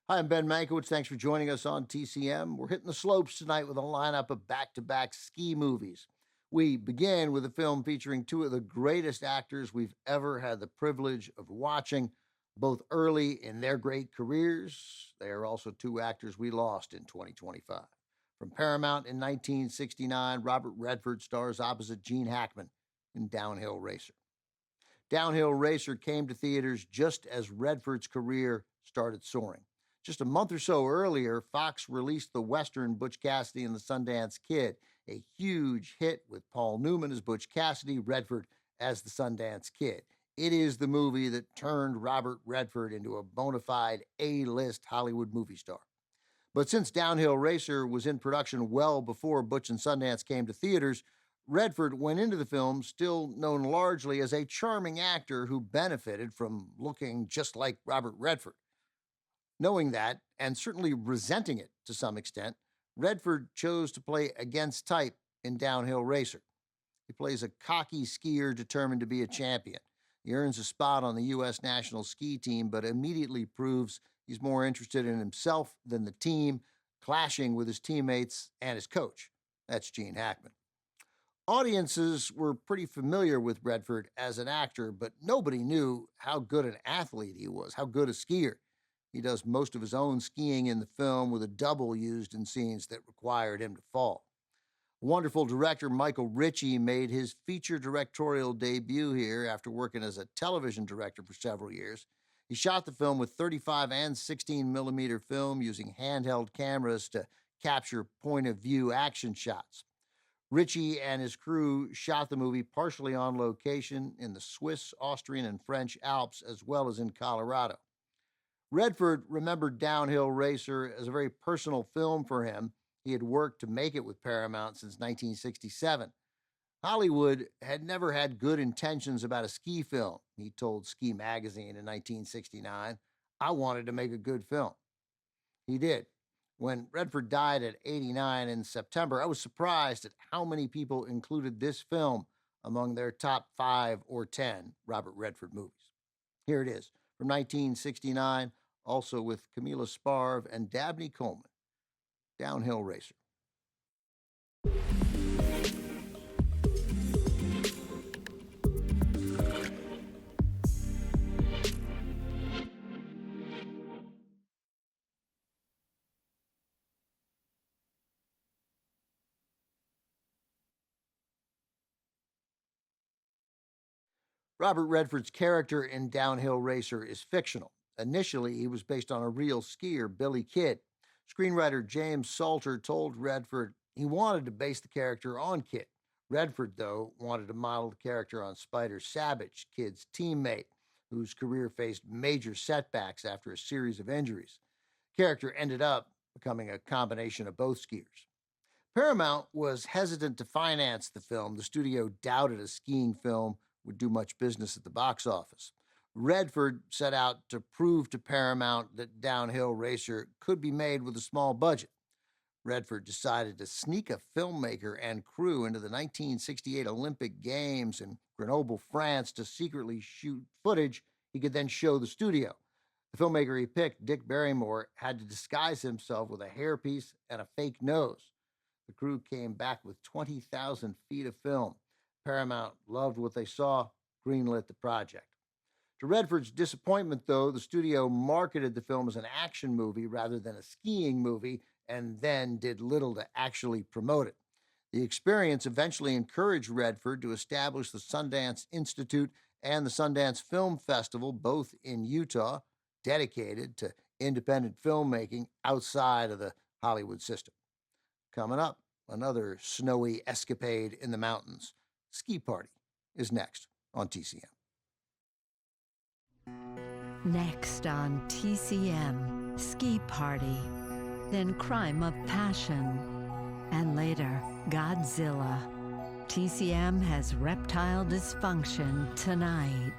Hi, I'm Ben Mankiewicz. Thanks for joining us on TCM. We're hitting the slopes tonight with a lineup of back-to-back ski movies. We begin with a film featuring two of the greatest actors we've ever had the privilege of watching, both early in their great careers. They are also two actors we lost in 2025. From Paramount in 1969, Robert Redford stars opposite Gene Hackman in Downhill Racer. Downhill Racer came to theaters just as Redford's career started soaring. Just a month or so earlier, Fox released the Western Butch Cassidy and the Sundance Kid, a huge hit with Paul Newman as Butch Cassidy, Redford as the Sundance Kid. It is the movie that turned Robert Redford into a bona fide A-list Hollywood movie star. But since Downhill Racer was in production well before Butch and Sundance came to theaters, Redford went into the film still known largely as a charming actor who benefited from looking just like Robert Redford. Knowing that, and certainly resenting it to some extent, Redford chose to play against type in Downhill Racer. He plays a cocky skier determined to be a champion. He earns a spot on the U.S. national ski team, but immediately proves he's more interested in himself than the team, clashing with his teammates and his coach. That's Gene Hackman. Audiences were pretty familiar with Redford as an actor, but nobody knew how good an athlete he was, how good a skier. He does most of his own skiing in the film, with a double used in scenes that required him to fall. Wonderful director Michael Ritchie made his feature directorial debut here after working as a television director for several years. He shot the film with 35 and 16 millimeter film using handheld cameras to capture point of view action shots. Ritchie and his crew shot the movie partially on location in the Swiss, Austrian, and French Alps, as well as in Colorado. Redford remembered Downhill Racer as a very personal film for him. He had worked to make it with Paramount since 1967. Hollywood had never had good intentions about a ski film, he told Ski Magazine in 1969. I wanted to make a good film. He did. When Redford died at 89 in September, I was surprised at how many people included this film among their top 5 or 10 Robert Redford movies. Here it is, from 1969, also with Camila Sparv and Dabney Coleman, Downhill Racer. Robert Redford's character in Downhill Racer is fictional. Initially, he was based on a real skier, Billy Kidd. Screenwriter James Salter told Redford he wanted to base the character on Kidd. Redford, though, wanted to model the character on Spider Savage, Kidd's teammate, whose career faced major setbacks after a series of injuries. The character ended up becoming a combination of both skiers. Paramount was hesitant to finance the film. The studio doubted a skiing film would do much business at the box office. Redford set out to prove to Paramount that Downhill Racer could be made with a small budget. Redford decided to sneak a filmmaker and crew into the 1968 Olympic Games in Grenoble, France, to secretly shoot footage he could then show the studio. The filmmaker he picked, Dick Barrymore, had to disguise himself with a hairpiece and a fake nose. The crew came back with 20,000 feet of film. Paramount loved what they saw, greenlit the project. To Redford's disappointment, though, the studio marketed the film as an action movie rather than a skiing movie, and then did little to actually promote it. The experience eventually encouraged Redford to establish the Sundance Institute and the Sundance Film Festival, both in Utah, dedicated to independent filmmaking outside of the Hollywood system. Coming up, another snowy escapade in the mountains. Ski Party is next on TCM. Next on TCM, Ski Party, then Crime of Passion, and later, Godzilla. TCM has reptile dysfunction tonight.